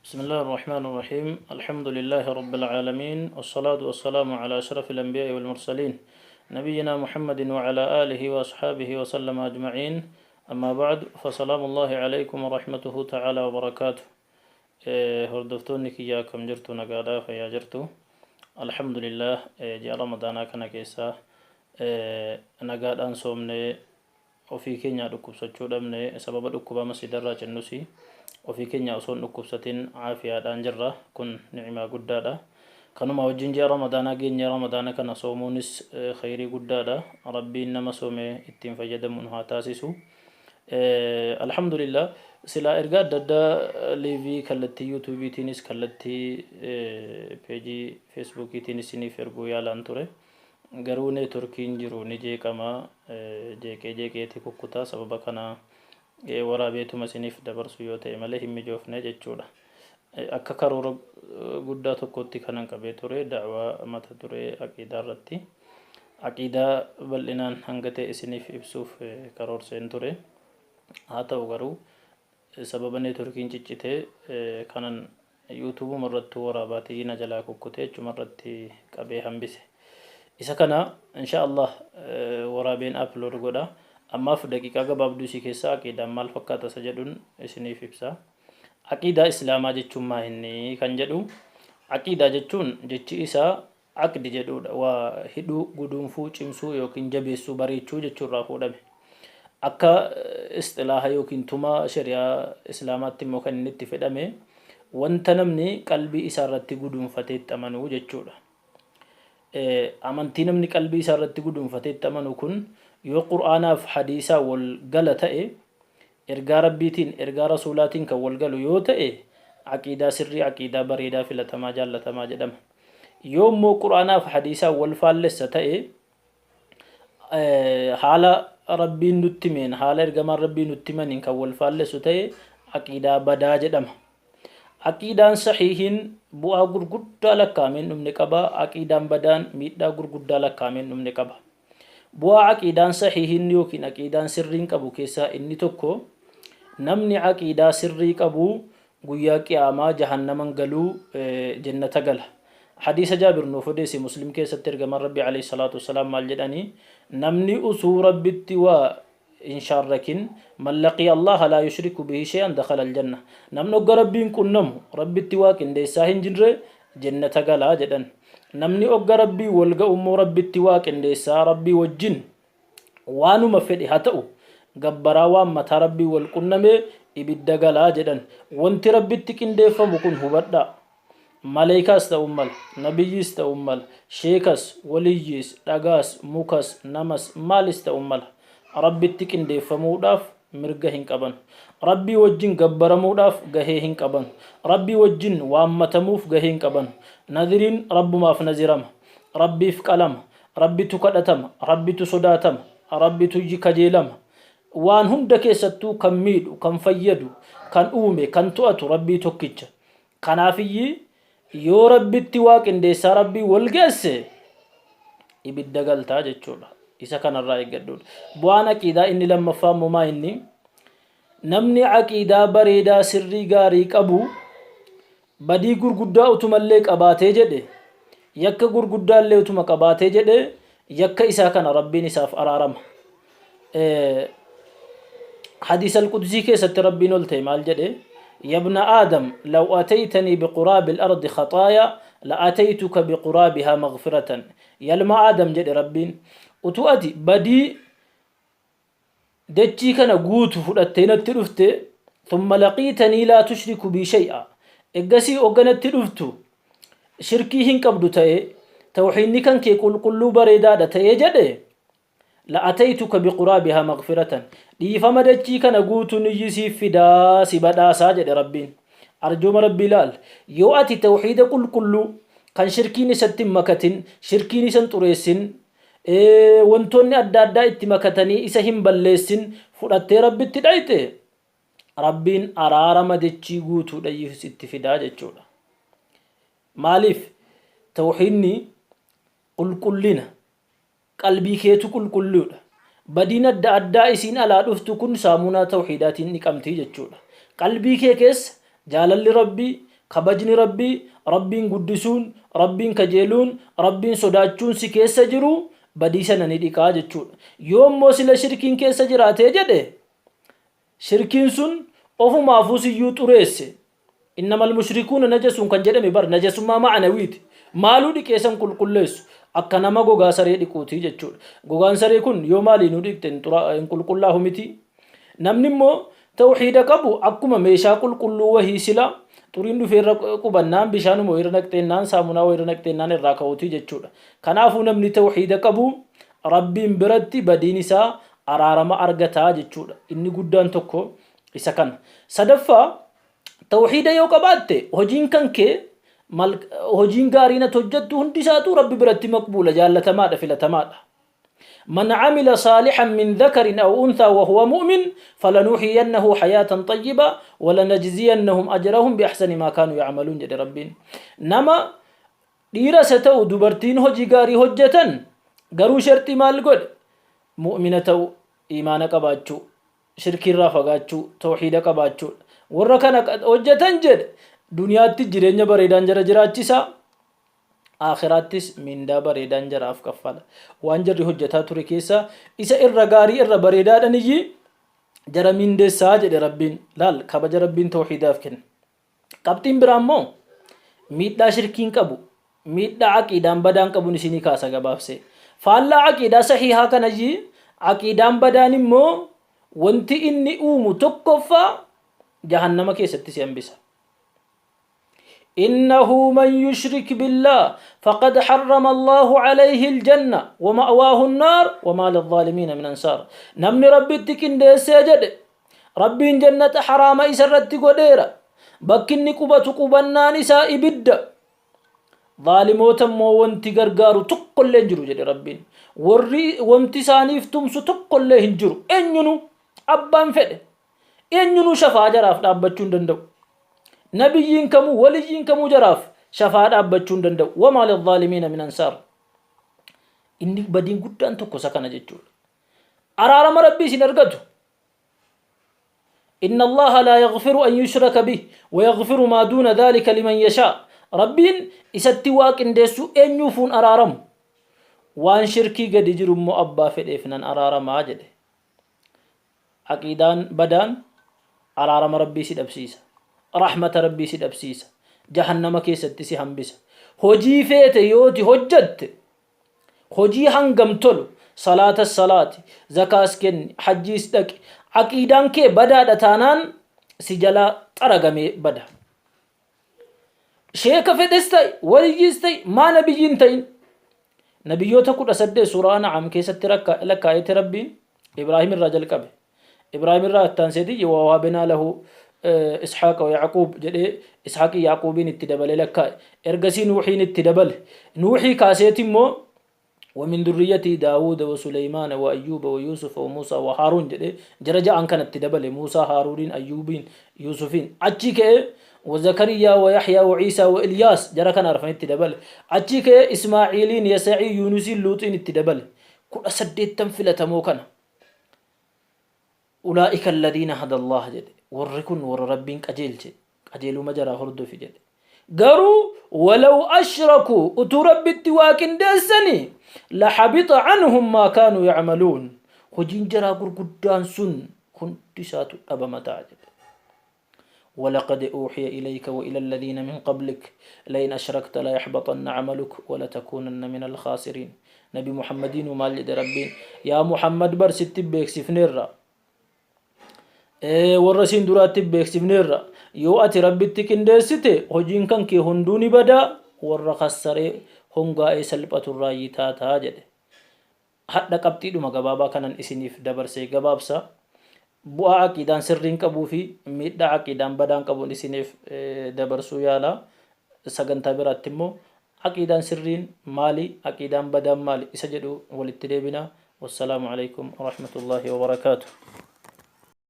بسم الله الرحمن الرحيم الحمد لله رب العالمين والصلاة والسلام على أشرف الأنبياء والمرسلين نبينا محمد وعلى آله وأصحابه وسلم أجمعين أما بعد فسلام الله عليكم ورحمته تعالى وبركاته هردفتوني كياكم جرتو نقادا فيا جرتو الحمد لله جاء رمضان كان كيسا نقادا صومني وفي كينيا دكوبساتشو دمني سبب دكوبا مسيدرا جنوسي وفي كينيا أصون نكوبستين عافية دانجرة كن نعمة قدادة كانوا موجين جاء رمضان جين رمضان كان صومونس خيري قدادة ربي إنما صومي اتين فجد منها تاسسو الحمد لله سلا إرقاد دادا ليفي كالتي يوتيوبي تينيس كالتي بيجي فيسبوكي تينيسيني فرقو يالان توري غروني تركين جرو نجي كما جيكي تكوكتا سببا كان waraabeetuma isiniif dabarsu yoo ta'e malee hin mijoofne jechuudha. Akka karoora guddaa tokkotti kanan qabee ture da'waa mata ture aqiidaa irratti. Aqiidaa bal'inaan hanga ta'e isiniif ibsuuf karoorseen ture. Haa ta'u garuu sababa neetworkiin ciccitee kanan yuutuubuma irratti waraabaatii na jalaa kukkutee achuma irratti qabee hambise. Isa kana insha Allah waraabeen upload godha. أما في دقيقة قبل دوسي كيسا عقيدة مال فكات سجدون إسني في بسا عقيدة إسلام جتشون ما هني كان جدو عقيدة جتشون جتشي إسا عقد جدو وهدو قدوم فو چمسو يوكين جبسو بريچو جتشون رافو دمي أكا استلاها يوكين تما شريعة إسلامات تمو كان نتفي دمي وانتنمني قلبي إسارت قدوم فتيت أمنو جتشون أمانتينمني قلبي إسارت قدوم فتيت أمنو كن yoo qur'aanaaf hadiisaa wal gala ta'e ergaa rabbiitiin ergaa rasuulaatiin kan wal galu yoo ta'e aqiidaa sirrii aqiidaa bareedaa filatamaa jaallatamaa jedhama yoo immoo qur'aanaaf hadiisaa wal faallessa ta'e haala rabbiin nutti himeen haala ergamaan rabbii nutti himaniin kan wal faallessu ta'e aqiidaa badaa jedhama aqiidaan sahihiin bu'aa gurguddaa lakkaameen dhumne qaba aqiidaan badaan miidhaa gurguddaa lakkaameen dhumne qaba bu'aa aqiidaan sahihiin yookiin aqiidaan sirriin qabu keessaa inni tokko namni aqiidaa sirrii qabu guyyaa qiyaamaa jahannaman galuu jannata gala hadiisa jaabir nuuf odeesse muslim keessatti ergamaan rabbi alayhi salaatu wassalaam maal jedhani namni usuu rabbitti waa in sharrakin man laqiya allaha laa yushriku bihi shay'an dakhala aljanna namni ogga rabbiin qunnamu rabbitti waa qindeessaa hin jirre jannata galaa jedhan namni ogga rabbii walga ummoo rabbitti waa qindeessaa rabbii wajjin waanuma fedhe haa ta'u gabbaraa waan mataa rabbii wal qunnamee ibidda galaa jedhan wanti rabbitti qindeeffamu kun hubadha maleeykaas ta'uu mala nabiyyiis ta'uu mala sheekas waliyyiis dhagaas mukas namas maalis ta'uu mala rabbitti qindeeffamuudhaaf mirga hin qaban rabbii wajjin gabbaramuudhaaf gahee hin qaban rabbii wajjin waammatamuuf gahee hin qaban nadiriin rabbumaaf nazirama rabbiif qalama rabbitu kadhatama rabbitu sodaatama rabbitu kajeelama waan hunda keessattuu kan miidhu kan fayyadu kan uume kan to'atu rabbii tokkicha kanaafiyyi yoo rabbitti waa qindeessaa rabbii wal geesse ibidda galtaa jechuudha isa kanarraa eeggadhuudha bu'aan aqiidaa inni lammaffaa moomaa inni namni aqiidaa bareedaa sirrii gaarii qabu badii gurguddaa utumallee qabaatee jedhe yakka gurguddaallee utuma qabaatee jedhe yakka isaa kana rabbiin isaaf araarama حديث القدسي كيست ربي نلتي مال جدي يا ابن آدم لو أتيتني بقراب الأرض خطايا لأتيتك بقرابها مغفرة يا لما آدم جدي ربين وتؤدي بدي دجي كان قوت فلتين التلفت ثم لقيتني لا تشرك بي شيئا إقسي أغنى التلفت شركيهن قبضو تاي توحيني كان كي قلو بريدادة تاي جدي لأتيتك بقرابها مغفرة دي فما دجي كان قوت نجيسي فدا سبدا ساجد ربين أرجوم ربي لال يو أتي توحيد كل كان شركيني ستم مكتن شركيني سنتريسن wantoonni adda addaa itti makatanii isa hin balleessin fudhattee rabbitti dhayte rabbiin araarama dechii guutuudha itti fidaa jechuudha maaliif tawhiidni qulqullina qalbii keetu qulqulluudha badiin adda addaa isiin alaa dhuftu kun saamunaa tawhiidaatiin niqamtii jechuudha qalbii kee keessa jaalalli rabbii kabajni rabbii rabbiin guddisuun rabbiin kajeeluun rabbiin sodaachuun si keessa jiru badii sana ni dhiqaa jechuudha. Yoo immoo sila shirkiin keessa jiraatee jedhe shirkiin sun ofumaafuu siyyuu xureesse. innamal mushrikuuna najasun kan jedhame bar najasummaa ma'anawiiti. Maaluu dhiqeessan qulqulleessu akka nama gogaa saree dhiquutii jechuudha. Gogaan saree kun yoo maalii nu dhiqte hin qulqullaa'u miti. Namni immoo tawxiida qabu akkuma meeshaa qulqulluu wahii sila xuriin dhufeerra qubannaan bishaanuma irra naqxeennaan saamunaa irra naqxeennaan irraa ka'uutii jechuudha. Kanaafuu namni tawxiida qabu rabbiin biratti badiin isaa araarama argataa jechuudha. Inni guddaan tokko isa kana. Sadaffaa tawxiida yoo qabaatte hojiin kan kee hojiin gaariin ati hojjettu hundi isaatu rabbi biratti maqbuula jaallatamaadha filatamaadha. من عمل صالحا من ذكر أو أنثى وهو مؤمن فلنحيينه حياة طيبة ولنجزينهم أجرهم بأحسن ما كانوا يعملون جد ربين. نما ديرستو دبرتين هجي غاري هجتن غرو شرطي مال قد مؤمنة إيمانك باچو شركي رافقاتشو توحيدك باچو وركنك هجتن جد دنيا تجرين بريدان جراجراتشسا آخراتس من دا بريدان جراف كفالا وانجر هجتا توري كيسا إسا إرّا غاري إرّا بريدان نجي جرى من دي ساجد ربين لال كبج ربين توحيد أفكن قبتين برامو ميت دا شركين كبو ميت دا عقيدان بدان كبو نسيني كاسا قباف سي فالله عقيدة صحيحة كنجي عقيدان بدان مو وانتي إني أومو تقفا جهنم كيسا تسيان بسا إنه من يشرك بالله فقد حرم الله عليه الجنة ومأواه النار وما للظالمين من أنصار. نمني ربي تكين دي سيجد ربي جنة حرام إسرت قديرة بكني كبة قبنا نساء بد ظالموتا مو وانتي غرغارو تقل لنجرو جد ربي ورّي وامتسانيف تمسو تقل لنجرو إنينو أبان فد إنينو شفا جراف لابتشون دندو نبيين كمو وليين كمو جراف شفاعة أبتشون دندو وما للظالمين من أنصار. إني بدين قدان تكو سكنا جتشول أرارم ربي سنرقده إن الله لا يغفر أن يشرك به ويغفر ما دون ذلك لمن يشاء. ربين إستواك اندسو أن يفون أرارم وان شركي قد يجرم مؤبا في الإفنان أرارم عاجد عقيدان بدان أرارم ربي سيدبسيسا رحمة ربي سيد أبسيسا جهنم كيست سي همبسا هجي فيت يوتي هجت هجي هنگم تلو صلاة الصلاة زكاة كن حجي استك عقيدان كي بدا دتانان سجلا ترغمي بدا شيخ فدستي وليستي ما نبيين تين نبيوتا كود أسد سورة نعم كيست لك آية ربي إبراهيم الرجل كبه إبراهيم الرجل سيدي ووهبنا له إسحاق ويعقوب جدي إسحاق يعقوبين اتدبل لك إرجسي نوحين اتدبل نوحي كاسيتي مو ومن ذريتي داود وسليمان وأيوب ويوسف وموسى وهارون جدي جرجا أن كانت اتدبل موسى هارون أيوبين يوسفين أتشيك وزكريا ويحيى وعيسى وإلياس جرا كان عرفين اتدبل أتشيك إسماعيلين يسعي يونسين لوطين اتدبل كل أسدت تنفلة موكنا أولئك الذين هدى الله جدي وركن ور ربين قجيل قجيل مجرى هردو في جد قروا ولو أشركوا أتربت واكن دسني لحبط عنهم ما كانوا يعملون خجين جرى قرقدان سن كنت ساتو أبا متاجد ولقد أوحي إليك وإلى الذين من قبلك لئن أشركت لا يحبطن عملك ولتكونن من الخاسرين. نبي محمدين ومالد ربين يا محمد برست بيك سفنيرا warrasiin duraatti beeksifneerra yoo ati rabbitti qindeessite hojiin kan kee hunduu ni bada warra kassaree hongaa'ee salphaturraa yitaataa jedhe. Hadha qabxiidhuma gabaabaa kanan isiniif dabarsee gabaabsa bu'aa aqiidaan sirriin qabuu fi miidhaa aqiidaan badaan qabuun isiniif dabarsuu yaala. Sagantaa biraatti immoo aqiidaan sirriin maali aqiidaan badaan maali isa jedhu walitti deebina. Wassalaamu alaikum wa rahmatullahi wa barakaatuh.